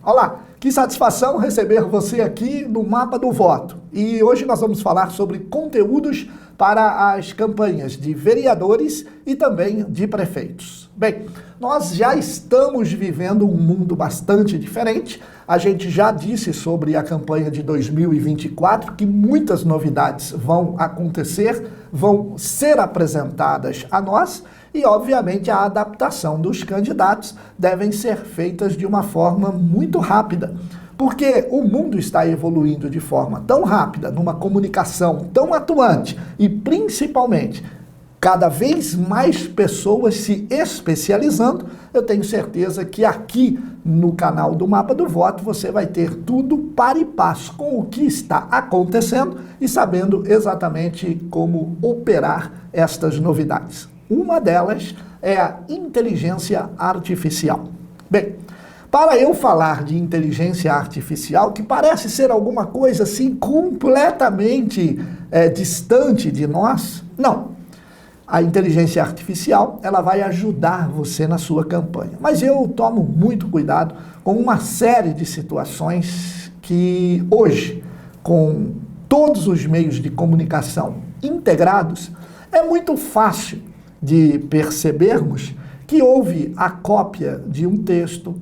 Olá, que satisfação receber você aqui no Mapa do Voto. E hoje nós vamos falar sobre conteúdos para as campanhas de vereadores e também de prefeitos. Bem, nós já estamos vivendo um mundo bastante diferente. A gente já disse sobre a campanha de 2024 que muitas novidades vão acontecer, vão ser apresentadas a nós e, obviamente, a adaptação dos candidatos devem ser feitas de uma forma muito rápida. Porque o mundo está evoluindo de forma tão rápida, numa comunicação tão atuante e, principalmente, cada vez mais pessoas se especializando, eu tenho certeza que aqui no canal do Mapa do Voto você vai ter tudo para e passo com o que está acontecendo e sabendo exatamente como operar estas novidades. Uma delas é a inteligência artificial. Bem, para eu falar de inteligência artificial, que parece ser alguma coisa assim completamente distante de nós, não. A inteligência artificial, ela vai ajudar você na sua campanha. Mas eu tomo muito cuidado com uma série de situações que hoje, com todos os meios de comunicação integrados, é muito fácil de percebermos que houve a cópia de um texto,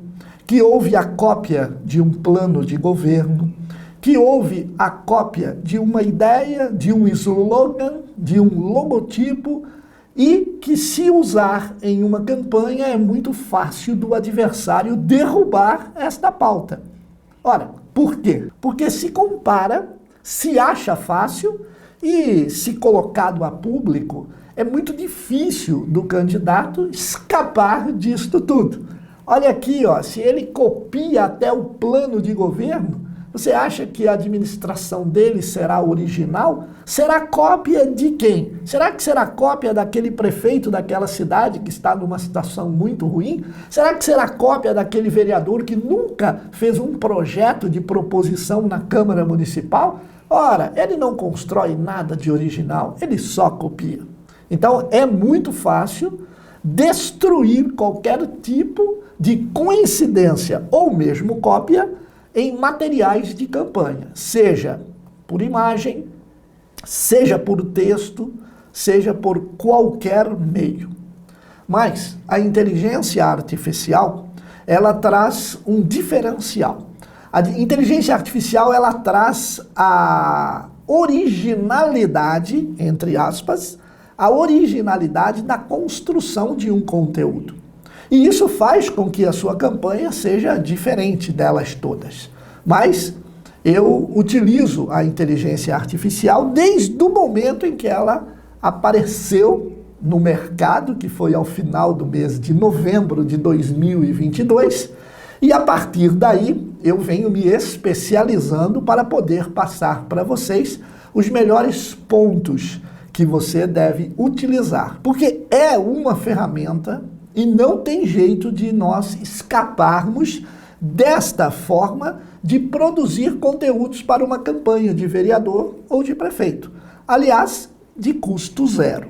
que houve a cópia de um plano de governo, que houve a cópia de uma ideia, de um slogan, de um logotipo, e que se usar em uma campanha é muito fácil do adversário derrubar esta pauta. Ora, por quê? Porque se compara, se acha fácil e se colocado a público, é muito difícil do candidato escapar disto tudo. Olha aqui, ó, se ele copia até o plano de governo, você acha que a administração dele será original? Será cópia de quem? Será que será cópia daquele prefeito daquela cidade que está numa situação muito ruim? Será que será cópia daquele vereador que nunca fez um projeto de proposição na Câmara Municipal? Ora, ele não constrói nada de original, ele só copia. Então é muito fácil destruir qualquer tipo de coincidência ou mesmo cópia em materiais de campanha, seja por imagem, seja por texto, seja por qualquer meio. Mas a inteligência artificial, ela traz um diferencial. A inteligência artificial, ela traz a originalidade, entre aspas, a originalidade da construção de um conteúdo. E isso faz com que a sua campanha seja diferente delas todas. Mas eu utilizo a inteligência artificial desde o momento em que ela apareceu no mercado, que foi ao final do mês de novembro de 2022, e a partir daí eu venho me especializando para poder passar para vocês os melhores pontos que você deve utilizar, porque é uma ferramenta e não tem jeito de nós escaparmos desta forma de produzir conteúdos para uma campanha de vereador ou de prefeito. Aliás, de custo zero.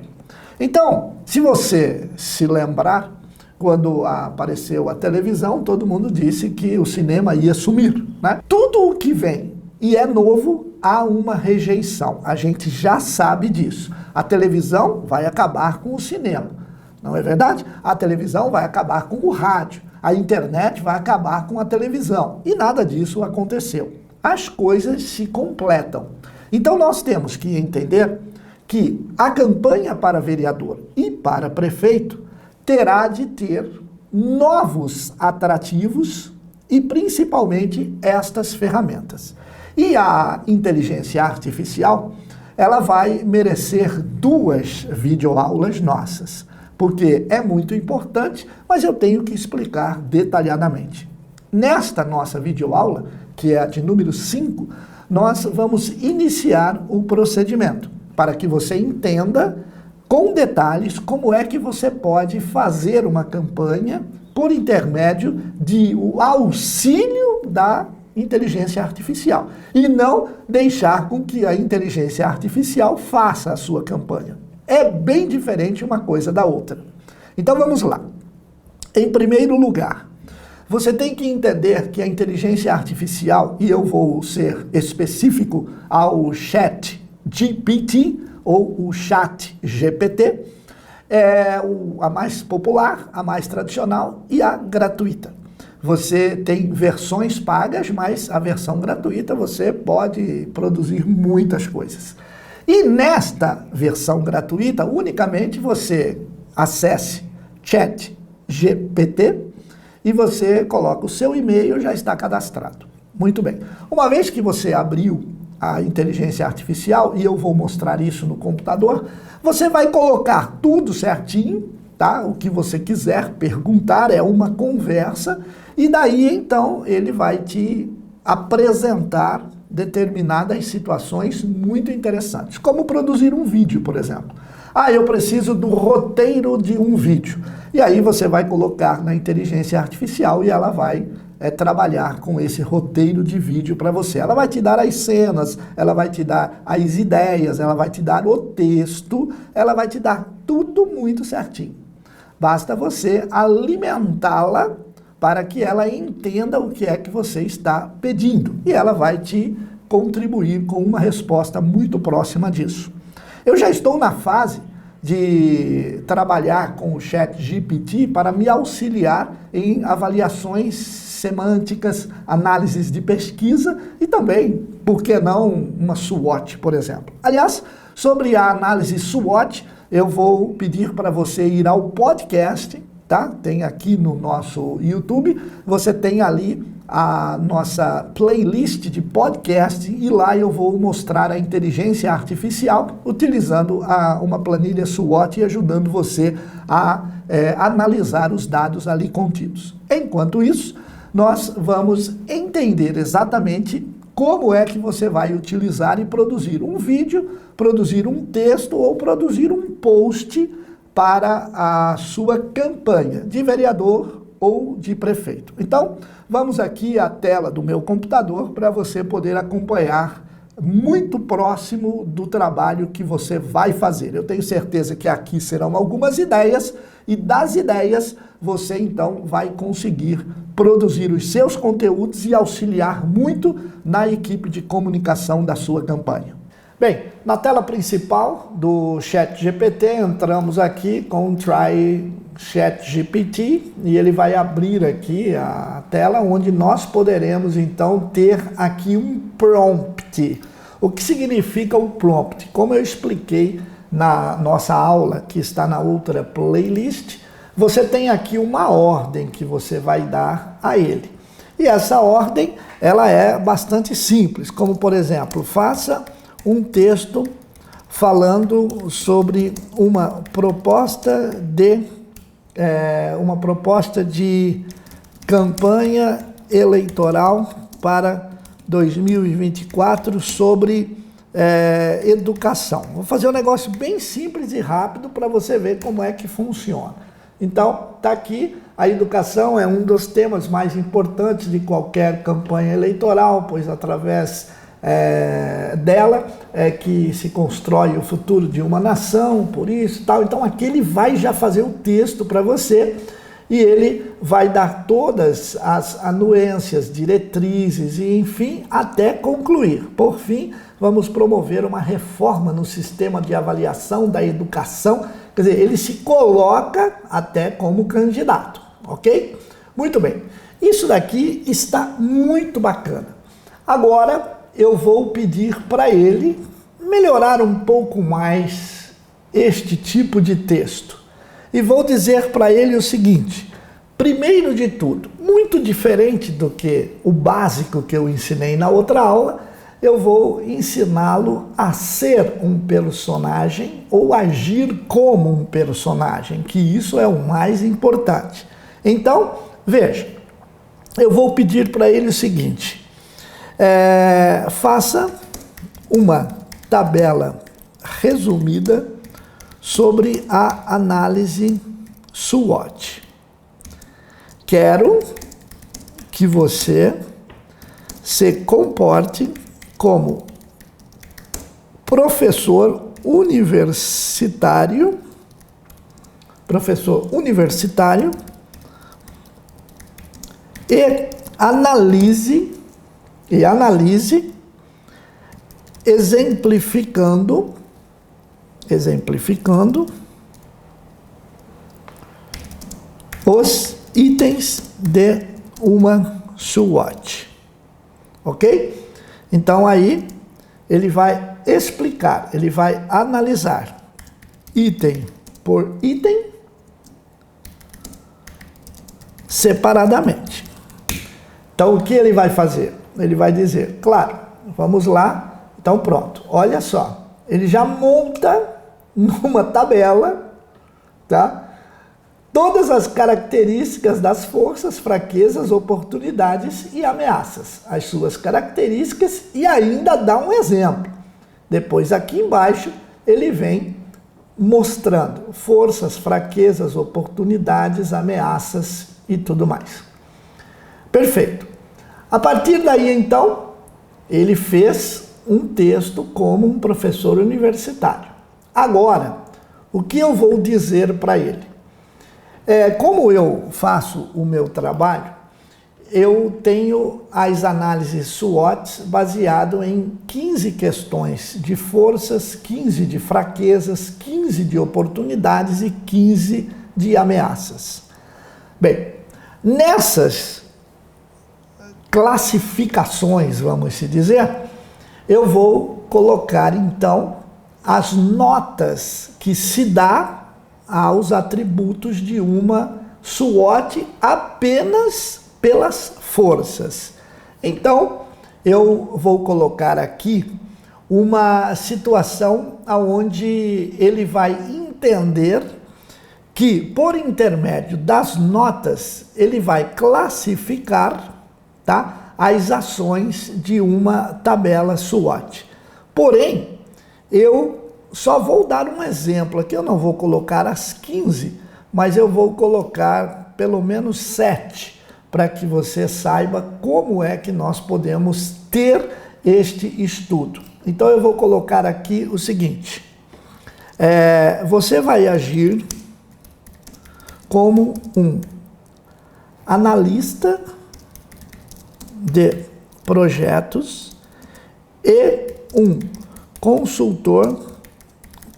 Então, se você se lembrar, quando apareceu a televisão, todo mundo disse que o cinema ia sumir, né? Tudo o que vem e é novo, há uma rejeição. A gente já sabe disso. A televisão vai acabar com o cinema. Não é verdade? A televisão vai acabar com o rádio. A internet vai acabar com a televisão. E nada disso aconteceu. As coisas se completam. Então nós temos que entender que a campanha para vereador e para prefeito terá de ter novos atrativos e principalmente estas ferramentas. E a inteligência artificial, ela vai merecer 2 videoaulas nossas, porque é muito importante, mas eu tenho que explicar detalhadamente. Nesta nossa videoaula, que é a de número 5, nós vamos iniciar o procedimento, para que você entenda com detalhes como é que você pode fazer uma campanha por intermédio do auxílio da inteligência artificial e não deixar com que a inteligência artificial faça a sua campanha. É bem diferente uma coisa da outra. Então vamos lá. Em primeiro lugar, Você tem que entender que a inteligência artificial, e eu vou ser específico ao ChatGPT ou o ChatGPT, é a mais popular, a mais tradicional e a gratuita. Você tem versões pagas, mas a versão gratuita você pode produzir muitas coisas. E nesta versão gratuita, unicamente você acesse ChatGPT e você coloca o seu e-mail, já está cadastrado. Muito bem. Uma vez que você abriu a inteligência artificial, e eu vou mostrar isso no computador, você vai colocar tudo certinho, tá? O que você quiser perguntar, é uma conversa, e daí então ele vai te apresentar determinadas situações muito interessantes, como produzir um vídeo, por exemplo. Eu preciso do roteiro de um vídeo. E aí você vai colocar na inteligência artificial e ela vai trabalhar com esse roteiro de vídeo para você. Ela vai te dar as cenas, ela vai te dar as ideias, ela vai te dar o texto, ela vai te dar tudo muito certinho. Basta você alimentá-la para que ela entenda o que é que você está pedindo. E ela vai te contribuir com uma resposta muito próxima disso. Eu já estou na fase de trabalhar com o ChatGPT para me auxiliar em avaliações semânticas, análises de pesquisa e também, por que não, uma SWOT, por exemplo. Aliás, sobre a análise SWOT, eu vou pedir para você ir ao podcast, tá? Tem aqui no nosso YouTube, você tem ali a nossa playlist de podcast e lá eu vou mostrar a inteligência artificial utilizando uma planilha SWOT e ajudando você a analisar os dados ali contidos. Enquanto isso, nós vamos entender exatamente como é que você vai utilizar e produzir um vídeo, produzir um texto ou produzir um post para a sua campanha de vereador ou de prefeito. Então, vamos aqui à tela do meu computador para você poder acompanhar muito próximo do trabalho que você vai fazer. Eu tenho certeza que aqui serão algumas ideias e das ideias você então vai conseguir produzir os seus conteúdos e auxiliar muito na equipe de comunicação da sua campanha. Bem, na tela principal do ChatGPT, entramos aqui com o Try ChatGPT e ele vai abrir aqui a tela onde nós poderemos então ter aqui um prompt. O que significa o prompt? Como eu expliquei na nossa aula, que está na outra playlist, você tem aqui uma ordem que você vai dar a ele. E essa ordem, ela é bastante simples, como por exemplo, faça um texto falando sobre uma proposta de campanha eleitoral para 2024 sobre educação. Vou fazer um negócio bem simples e rápido para você ver como é que funciona. Então, está aqui, a educação é um dos temas mais importantes de qualquer campanha eleitoral, pois através dela é que se constrói o futuro de uma nação, por isso e tal. Então aqui ele vai já fazer o texto para você e ele vai dar todas as anuências, diretrizes e enfim, até concluir. Por fim, vamos promover uma reforma no sistema de avaliação da educação, quer dizer, ele se coloca até como candidato, ok? Muito bem, isso daqui está muito bacana. Agora, eu vou pedir para ele melhorar um pouco mais este tipo de texto. E vou dizer para ele o seguinte: primeiro de tudo, muito diferente do que o básico que eu ensinei na outra aula, eu vou ensiná-lo a ser um personagem ou agir como um personagem, que isso é o mais importante. Então, veja, eu vou pedir para ele o seguinte: faça uma tabela resumida sobre a análise SWOT. Quero que você se comporte como professor universitário e analise exemplificando os itens de uma SWOT, ok? Então aí ele vai explicar, ele vai analisar item por item separadamente. Então o que ele vai fazer? Ele vai dizer, claro, vamos lá, então pronto, olha só, ele já monta numa tabela, tá? Todas as características das forças, fraquezas, oportunidades e ameaças, as suas características, e ainda dá um exemplo. Depois aqui embaixo ele vem mostrando forças, fraquezas, oportunidades, ameaças e tudo mais. Perfeito. A partir daí então, ele fez um texto como um professor universitário. Agora, o que eu vou dizer para ele? Como eu faço o meu trabalho, eu tenho as análises SWOT baseado em 15 questões de forças, 15 de fraquezas, 15 de oportunidades e 15 de ameaças. Bem, nessas classificações, vamos se dizer, eu vou colocar então as notas que se dá aos atributos de uma SWOT apenas pelas forças. Então, eu vou colocar aqui uma situação onde ele vai entender que, por intermédio das notas, ele vai classificar, tá, as ações de uma tabela SWOT. Porém, eu só vou dar um exemplo aqui, eu não vou colocar as 15, mas eu vou colocar pelo menos 7, para que você saiba como é que nós podemos ter este estudo. Então eu vou colocar aqui o seguinte, você vai agir como um analista de projetos e um consultor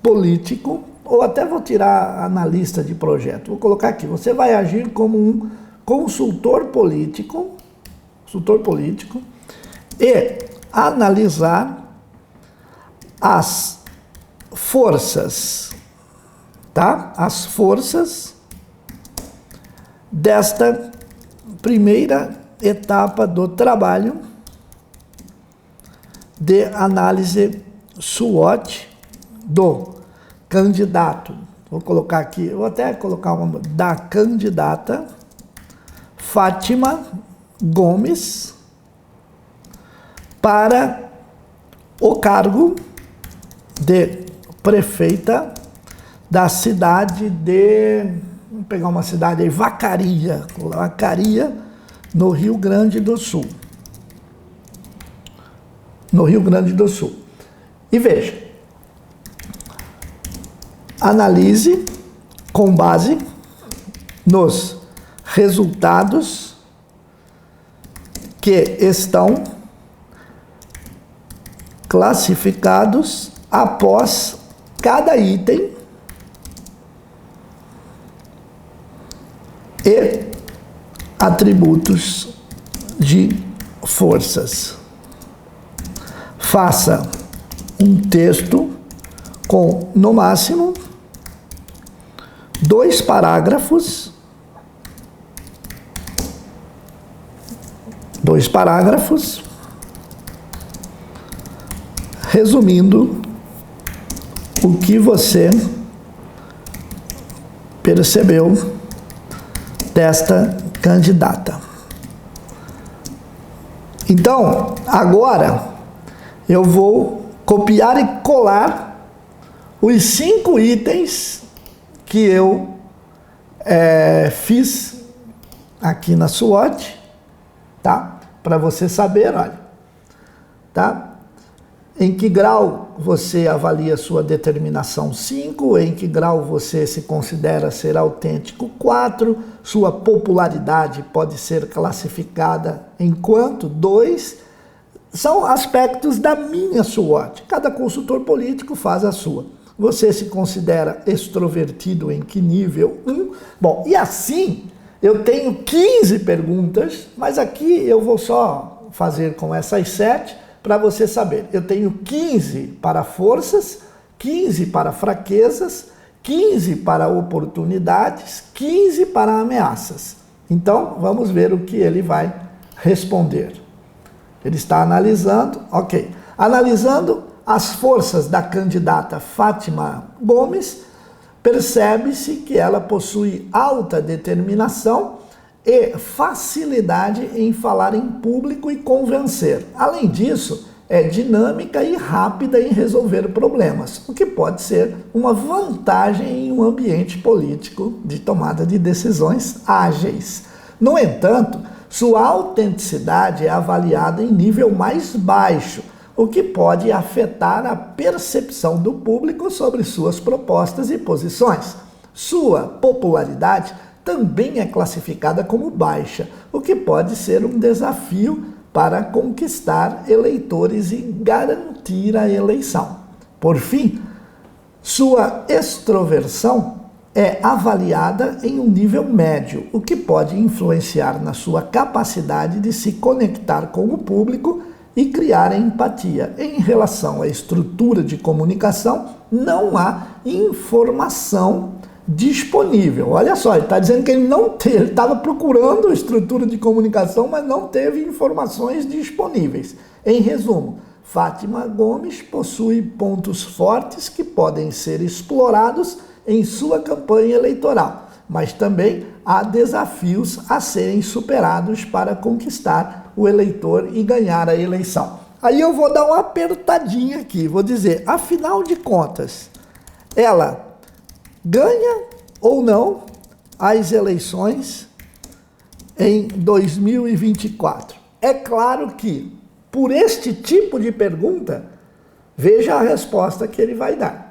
político, ou até vou tirar analista de projeto, vou colocar aqui, você vai agir como um consultor político e analisar as forças, tá? As forças desta primeira etapa do trabalho de análise SWOT do candidato. Vou colocar aqui, vou até colocar uma da candidata Fátima Gomes para o cargo de prefeita da cidade de, vamos pegar uma cidade aí, Vacaria, no Rio Grande do Sul. No Rio Grande do Sul. E veja, analise com base nos resultados que estão classificados após cada item e atributos de forças. Faça um texto com, no máximo, 2 parágrafos, resumindo o que você percebeu desta candidata. Então, agora eu vou copiar e colar os 5 itens que eu fiz aqui na SWOT, tá? Para você saber, olha, tá? Em que grau você avalia sua determinação? 5. Em que grau você se considera ser autêntico? 4. Sua popularidade pode ser classificada em quanto? 2. São aspectos da minha SWOT. Cada consultor político faz a sua. Você se considera extrovertido em que nível? 1. Bom, e assim eu tenho 15 perguntas, mas aqui eu vou só fazer com essas 7 para você saber. Eu tenho 15 para forças, 15 para fraquezas, 15 para oportunidades, 15 para ameaças. Então, vamos ver o que ele vai responder. Ele está analisando, ok. Analisando as forças da candidata Fátima Gomes, percebe-se que ela possui alta determinação e facilidade em falar em público e convencer. Além disso, é dinâmica e rápida em resolver problemas, o que pode ser uma vantagem em um ambiente político de tomada de decisões ágeis. No entanto, sua autenticidade é avaliada em nível mais baixo, o que pode afetar a percepção do público sobre suas propostas e posições. Sua popularidade também é classificada como baixa, o que pode ser um desafio para conquistar eleitores e garantir a eleição. Por fim, sua extroversão é avaliada em um nível médio, o que pode influenciar na sua capacidade de se conectar com o público e criar empatia. Em relação à estrutura de comunicação, não há informação disponível. Olha só, ele está dizendo que ele estava procurando estrutura de comunicação, mas não teve informações disponíveis. Em resumo, Fátima Gomes possui pontos fortes que podem ser explorados em sua campanha eleitoral, mas também há desafios a serem superados para conquistar o eleitor e ganhar a eleição. Aí eu vou dar uma apertadinha aqui, vou dizer, afinal de contas, ela ganha ou não as eleições em 2024? É claro que, por este tipo de pergunta, veja a resposta que ele vai dar.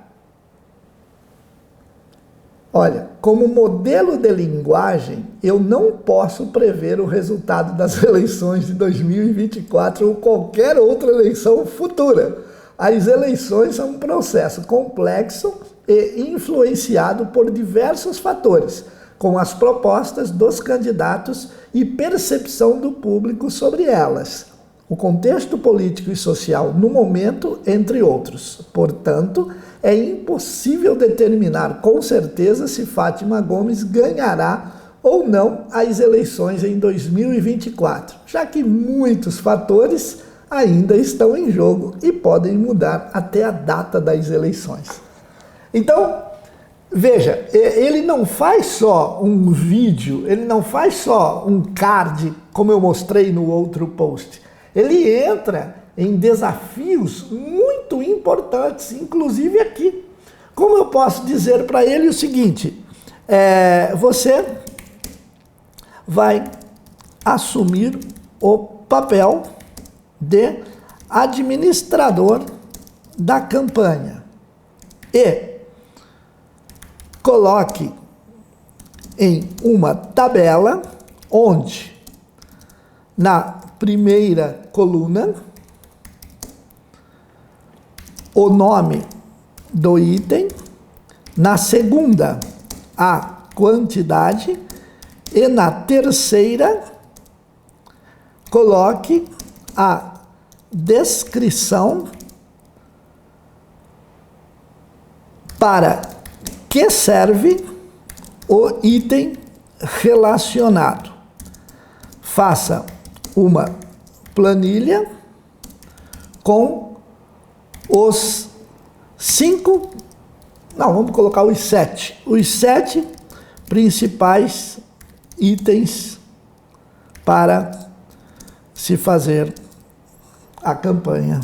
Olha, como modelo de linguagem, eu não posso prever o resultado das eleições de 2024 ou qualquer outra eleição futura. As eleições são um processo complexo e influenciado por diversos fatores, com as propostas dos candidatos e percepção do público sobre elas, o contexto político e social no momento, entre outros. Portanto, é impossível determinar com certeza se Fátima Gomes ganhará ou não as eleições em 2024, já que muitos fatores ainda estão em jogo e podem mudar até a data das eleições. Então, veja, ele não faz só um vídeo, ele não faz só um card, como eu mostrei no outro post. Ele entra em desafios muito importantes, inclusive aqui. Como eu posso dizer para ele o seguinte, você vai assumir o papel de administrador da campanha e coloque em uma tabela onde na primeira coluna o nome do item, na segunda a quantidade e na terceira coloque a descrição para que serve o item relacionado. Faça uma planilha com os 5, não, vamos colocar os 7 principais itens para se fazer a campanha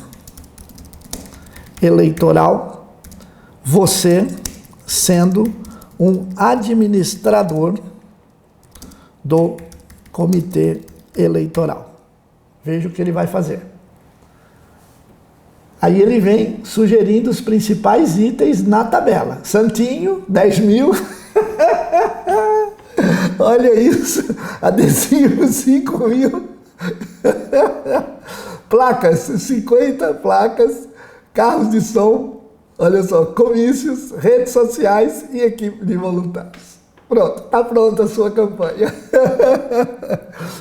eleitoral, você sendo um administrador do comitê eleitoral. Veja o que ele vai fazer. Aí ele vem sugerindo os principais itens na tabela. Santinho, 10 mil. Olha isso. Adesivo, 5 mil. Placas, 50 placas. Carros de som. Olha só, comícios, redes sociais e equipe de voluntários. Pronto, está pronta a sua campanha.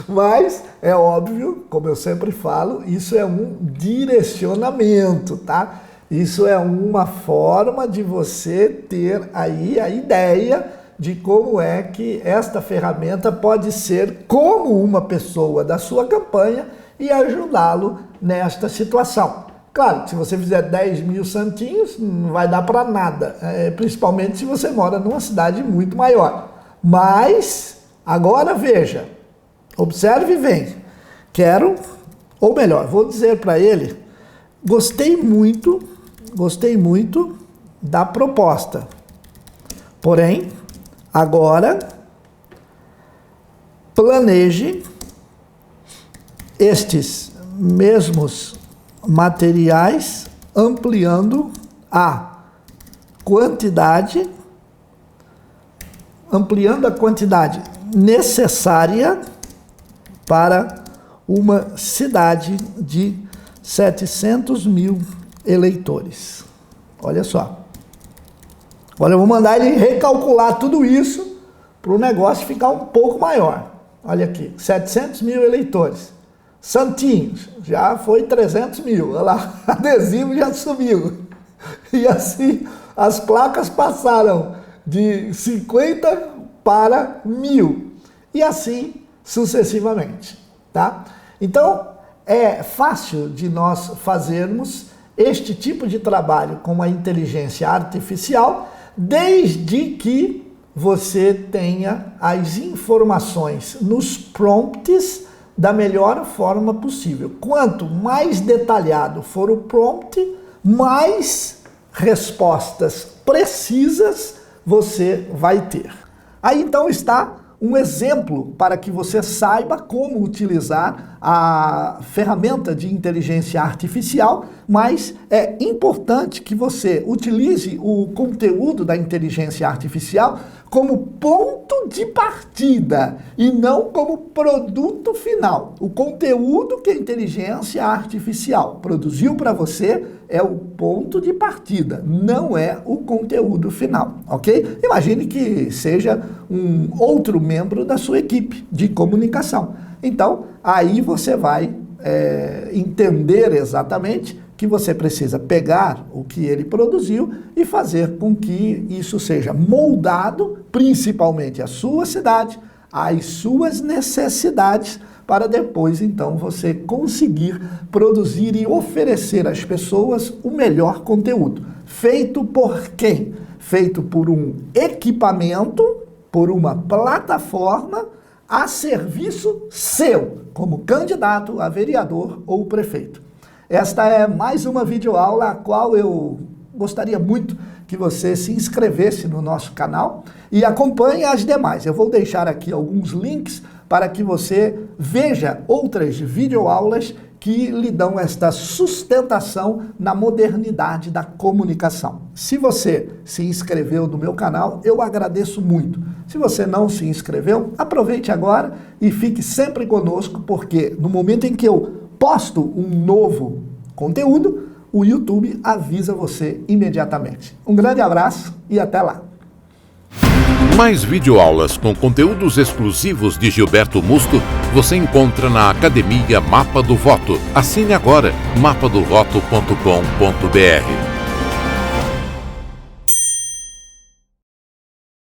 Mas, é óbvio, como eu sempre falo, isso é um direcionamento, tá? Isso é uma forma de você ter aí a ideia de como é que esta ferramenta pode ser como uma pessoa da sua campanha e ajudá-lo nesta situação. Claro, se você fizer 10 mil santinhos, não vai dar para nada, principalmente se você mora numa cidade muito maior. Mas, agora veja, observe e vem. Quero, ou melhor, vou dizer para ele, gostei muito da proposta. Porém, agora, planeje estes mesmos materiais, ampliando a quantidade necessária para uma cidade de 700 mil eleitores. Olha só. Agora eu vou mandar ele recalcular tudo isso para o negócio ficar um pouco maior. Olha aqui, 700 mil eleitores. Santinhos, já foi 300 mil, olha lá, adesivo já subiu. E assim, as placas passaram de 50 para 1000, e assim sucessivamente, tá? Então, é fácil de nós fazermos este tipo de trabalho com a inteligência artificial, desde que você tenha as informações nos prompts da melhor forma possível. Quanto mais detalhado for o prompt, mais respostas precisas você vai ter. Aí então está um exemplo para que você saiba como utilizar a ferramenta de inteligência artificial, mas é importante que você utilize o conteúdo da inteligência artificial como ponto de partida e não como produto final. O conteúdo que a inteligência artificial produziu para você é o ponto de partida, não é o conteúdo final, ok? Imagine que seja um outro membro da sua equipe de comunicação. Então, aí você vai entender exatamente que você precisa pegar o que ele produziu e fazer com que isso seja moldado, principalmente à sua cidade, às suas necessidades, para depois, então, você conseguir produzir e oferecer às pessoas o melhor conteúdo. Feito por quem? Feito por um equipamento, por uma plataforma, a serviço seu, como candidato a vereador ou prefeito. Esta é mais uma videoaula a qual eu gostaria muito que você se inscrevesse no nosso canal e acompanhe as demais. Eu vou deixar aqui alguns links para que você veja outras videoaulas que lhe dão esta sustentação na modernidade da comunicação. Se você se inscreveu no meu canal, eu agradeço muito. Se você não se inscreveu, aproveite agora e fique sempre conosco, porque no momento em que eu posto um novo conteúdo, o YouTube avisa você imediatamente. Um grande abraço e até lá. Mais videoaulas com conteúdos exclusivos de Gilberto Musto você encontra na Academia Mapa do Voto. Assine agora mapadovoto.com.br.